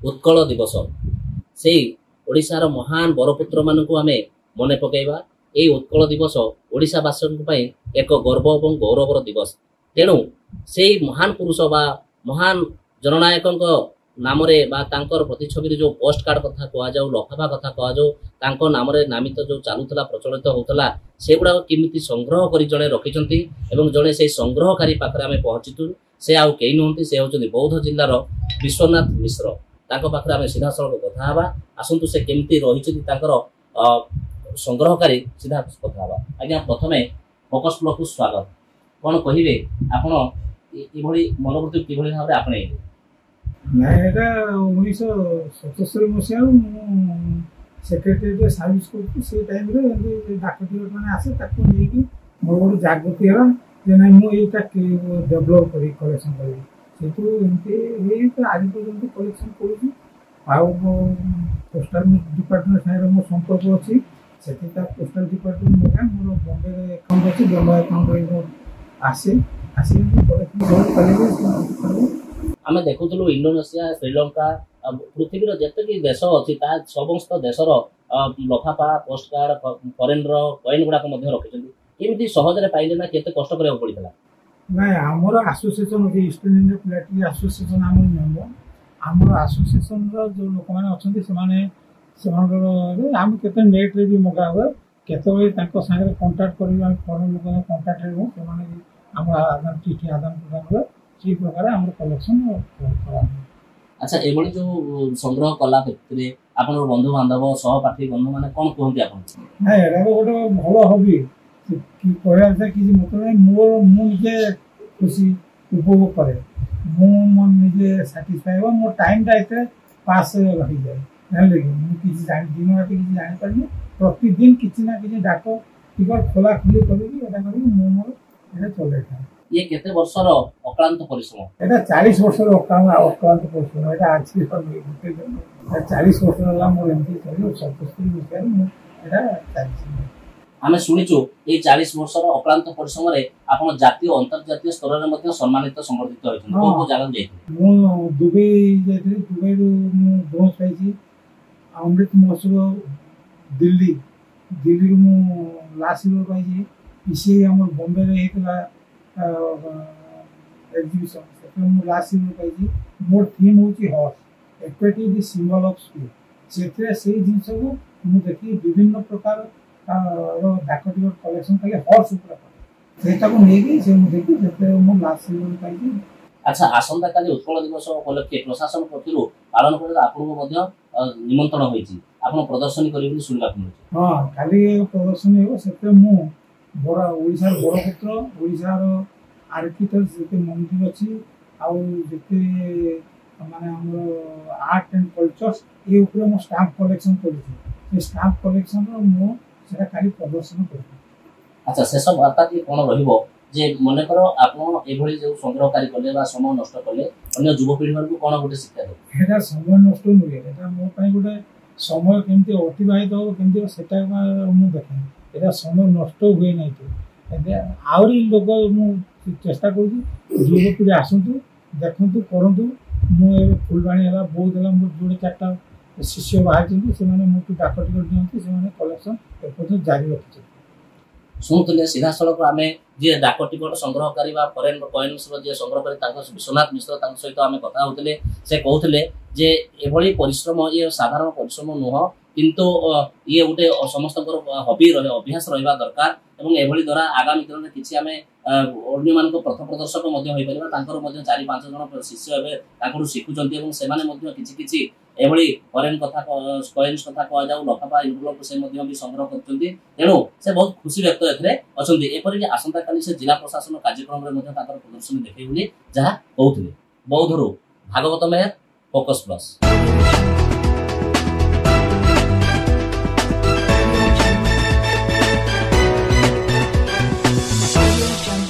उत्कल दिवस से ओडिशार महान बरपुत्र मानू आम मन पकईवा। ये उत्कल दिवस ओडिशावासी एक गर्व और गौरवर दिवस। तेणु से महान पुरुष बा महान जननायक नाम प्रतिछवि जो पोस्ट कार्ड कथा कहु लफाफा कथा कहु नाम नामित जो चलुला प्रचलित होता से गुड़ा किमिति संग्रह कर जड़े रखिंट जड़े से संग्रहकारी पाखे आम पहुंचीचु। से आउ कई नुहति से होती बौद्ध जिलार विश्वनाथ मिश्र। पाखे आम सीधा सड़क कथा हाँ आसतु से केमती रही संग्रहकारी सीधा कथा हाँ। आज्ञा प्रथम फोकस ब्लॉक को स्वागत। कौन कहे आपण ये मनोवृत्ति कि भाव में आपणे? ना एटा 1977 मसीहा सेक्रेटरी सर्विस कर टाइम डाक टिकट मैंने आसे नहीं मोर गोटे जागृति है जे ना मुझे डेभलप कर कलेक्शन करी से आज पर्यटन कलेक्शन पोस्टाल डिपार्टमेंट सागर मो संपर्क अच्छी से पोस्टाल डिपार्टमेंट मोर बॉम्बे अकाउंट अच्छी बॉम्बे अकाउंट आसे आम देखुलु इंडोनेशिया श्रीलंका पृथ्वीर जितकी देश अच्छी समस्त देशर लफाफा पोस्ट कार्ड फरेन कॉइन गुड़ाक रखिंट केमी सहजरे पाइले ना केते कष्ट करा पड़ता? ना आमर आसोसिएशन अच्छे ईस्टर्न इंडिया प्लेटरी आसोसिएशन आम मेम्बर आमर आसोसिएशन जो लोक मैंने आम के नेट्रे भी मगा हुए केतवे सागर कंटाक्ट कर फरेन लोक कंटाक्ट आम आदान चिठी आदान प्रदान हुए से प्रकार आम कलेक्शन करा। अच्छा ये जो संग्रह कला आप बंधु बांधव सहपाठी बंधु मैंने कौन कहते आप? ना एरा गोटे भल हबी कहता कि मतलब मोर मुझे खुशी उपभोग करे मुझे साटिस्फाई हो मो टाइमटा एत पास रही जाए जानले कि मुझे दिन रात किसी जापारे प्रतिदिन किसी ना कि डाक टिकट खोला खोली कर चल ये केते वर्षर अक्लांत परिश्रम? एटा 40 वर्षर अक्लांत परिश्रम एटा आज 40 वर्ष होला मोर एमती चली 77 मसीहा एटा 40 आम शुणीचु ये 40 वर्षर अक्लांत परिश्रम आप जातीय अंतर्जातीय स्तर में सम्मानित संबर्धित होती जगह जाइए? दुबई जाइए दुबई ब्रोंज पाई अमृत महोत्सव दिल्ली दिल्ली मु लास्ट सिल्वर पाई पीसीआई आम बॉम्बे में एग्जिबिशन लास्ट सिल्वर पाई मोर थीम हूँ horse equity the symbol of speed से जिनस को मुझे देखी विभिन्न प्रकार डाक टिकट कलेक्शन खाली हॉर्स देखी लास्ट सिल्वर पाई। अच्छा आसंता काली उत्कल दिवस उपलक्षे प्रशासन पक्ष पालन कर निमंत्रण होती आप प्रदर्शनी करेंगे शुणा मिलूँ? हाँ काली प्रदर्शनी हो से मु बड़ा ओडिशार बरपुत्र ओडिशार आर्किटेक्ट जिते मंदिर अच्छी आते माने आर्ट एंड कल्चर्स ये ऊपर मो स्टाम्प कलेक्शन कर स्टाम्प कलेक्शन मुझे खाली प्रदर्शन कर। अच्छा शेष वार्ता कौन रे मनकर आप जो संग्रहकारी कले समय नष्ट कले अन्य युवपीढ़ी को कौन गोटे शिक्षा दे? समय नष्ट नुहे मोपाई गोटे समय केमती अतिबाहित हो कमी से देखे यहाँ समय नष्ट हुए ना आहरी लोक मुझे चेष्टा करुवपीढ़ी आसतु देखु करूँ मुझे फुलबाणी है बौद्ध है मोर जोड़े 4टा शिष्य बाहर से मोटू डाक टिकट दिखती से कलेक्शन एपर्तन जारी रखी। शुणुले सीधा सड़क आम जी डाक टिकट संग्रहकारी फरेन कॉइन्स जी संग्रहकारी विश्वनाथ मिश्र सहित आम कथा होते से कहते जे एभली परिश्रम ये साधारण परिश्रम नुह किंतु ये गोटे समस्त हबी अभ्यास रहा दरकार और एभली द्वारा आगामी दिन में किसी आम अन्य मान पथ प्रदर्शक हो पार 4-5 जन शिष्य एवं शिखुंट से एभली फरेन कथा कॉइन्स कथा कहु लफाफा इनवलप से संग्रह कर तेणु से बहुत खुशी व्यक्त अच्छा एपरिक आसंता काली से जिला प्रशासन कार्यक्रम में प्रदर्शनी देखा जहाँ कहते बौद्धरू भागवत मेहर फोकस प्लस।